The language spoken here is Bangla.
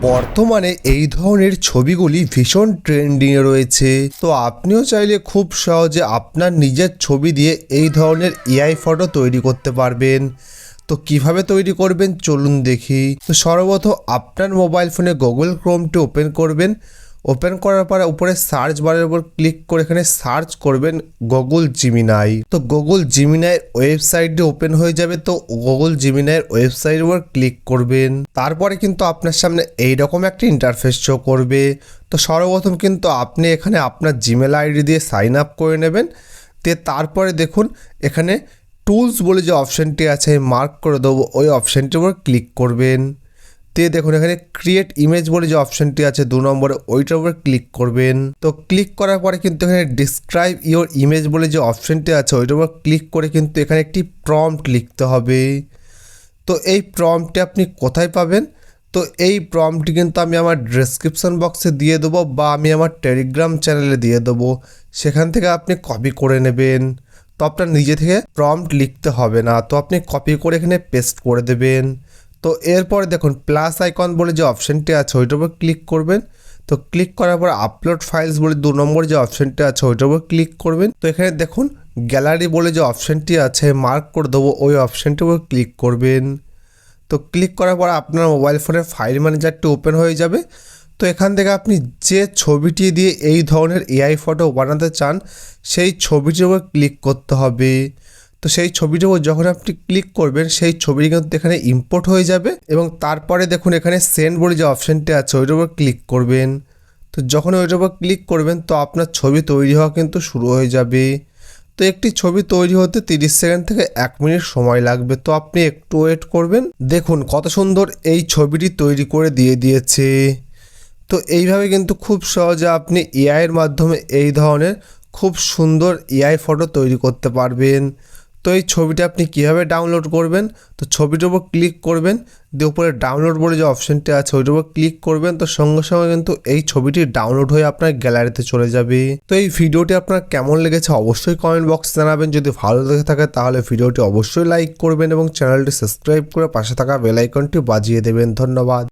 বর্তমানে এই ধরনের ছবিগুলি ভীষণ ট্রেন্ডিংয়ে রয়েছে। তো আপনিও চাইলে খুব সহজে আপনার নিজের ছবি দিয়ে এই ধরনের এআই ফটো তৈরি করতে পারবেন। তো কিভাবে তৈরি করবেন চলুন দেখি। তো সর্বপ্রথম আপনার মোবাইল ফোনে গুগল ক্রোমটি ওপেন করবেন। ওপেন করার পরে উপরে সার্চ বারের উপর ক্লিক করে এখানে সার্চ করবেন গুগল জিমিনাই। তো গুগল জিমিনাইয়ের ওয়েবসাইটটি ওপেন হয়ে যাবে। তো গুগল জিমিনাইয়ের ওয়েবসাইটের উপর ক্লিক করবেন। তারপরে কিন্তু আপনার সামনে এইরকম একটা ইন্টারফেস শো করবে। তো সর্বপ্রথম কিন্তু আপনি এখানে আপনার জিমেল আইডি দিয়ে সাইন আপ করে নেবেন। তারপরে দেখুন এখানে টুলস বলে যে অপশানটি আছে মার্ক করে দেবো, ওই অপশানটির উপর ক্লিক করবেন। দেখুন এখানে ক্রিয়েট ইমেজ বলে যে অপশানটি আছে 2 নম্বরে, ওইটার উপর ক্লিক করবেন। তো ক্লিক করার পরে কিন্তু এখানে ডিসক্রাইব ইওর ইমেজ বলে যে অপশানটি আছে ওইটার উপর ক্লিক করে কিন্তু এখানে একটি প্রম্পট লিখতে হবে। তো এই প্রম্পটটি আপনি কোথায় পাবেন? তো এই প্রম্পটটি কিন্তু আমি আমার ডেসক্রিপশন বক্সে দিয়ে দেবো বা আমি আমার টেলিগ্রাম চ্যানেলে দিয়ে দেবো, সেখান থেকে আপনি কপি করে নেবেন। তো আপনার নিজে থেকে প্রম্পট লিখতে হবে না, তো আপনি কপি করে এখানে পেস্ট করে দেবেন। তো এরপরে দেখুন প্লাস আইকন বলে যে অপশানটি আছে ওইটার উপর ক্লিক করবেন। তো ক্লিক করার পর আপলোড ফাইলস বলে 2 নম্বর যে অপশানটি আছে ওইটার উপর ক্লিক করবেন। তো এখানে দেখুন গ্যালারি বলে যে অপশানটি আছে মার্ক করে দেবো, ওই অপশানটির উপর ক্লিক করবেন। তো ক্লিক করার পর আপনার মোবাইল ফোনের ফাইল ম্যানেজারটি ওপেন হয়ে যাবে। তো এখান থেকে আপনি যে ছবিটি দিয়ে এই ধরনের এআই ফটো বানাতে চান সেই ছবিটির উপর ক্লিক করতে হবে। তো সেই ছবিটির উপর যখন আপনি ক্লিক করবেন সেই ছবিটি কিন্তু এখানে ইম্পোর্ট হয়ে যাবে এবং তারপরে দেখুন এখানে সেন্ড বলে যে অপশানটি আছে ওইটার উপর ক্লিক করবেন। তো যখন ওইটার উপর ক্লিক করবেন তো আপনার ছবি তৈরি হওয়া কিন্তু শুরু হয়ে যাবে। তো একটি ছবি তৈরি হতে 30 সেকেন্ড থেকে 1 মিনিট সময় লাগবে। তো আপনি একটু ওয়েট করবেন। দেখুন কত সুন্দর এই ছবিটি তৈরি করে দিয়েছে। তো এইভাবে কিন্তু খুব সহজে আপনি এআইয়ের মাধ্যমে এই ধরনের খুব সুন্দর এআই ফটো তৈরি করতে পারবেন। তো এই ছবিটা আপনি কিভাবে ডাউনলোড করবেন? তো ছবিটার উপর ক্লিক করবেন, দিয়ে উপরে ডাউনলোড বলে যে অপশানটি আছে ওইটার উপর ক্লিক করবেন। তো সঙ্গে সঙ্গে কিন্তু এই ছবিটি ডাউনলোড হয়ে আপনার গ্যালারিতে চলে যাবে। তো এই ভিডিওটি আপনার কেমন লেগেছে অবশ্যই কমেন্ট বক্সে জানাবেন। যদি ভালো লেগে থাকে তাহলে ভিডিওটি অবশ্যই লাইক করবেন এবং চ্যানেলটি সাবস্ক্রাইব করে পাশে থাকা বেল আইকনটি বাজিয়ে দেবেন। ধন্যবাদ।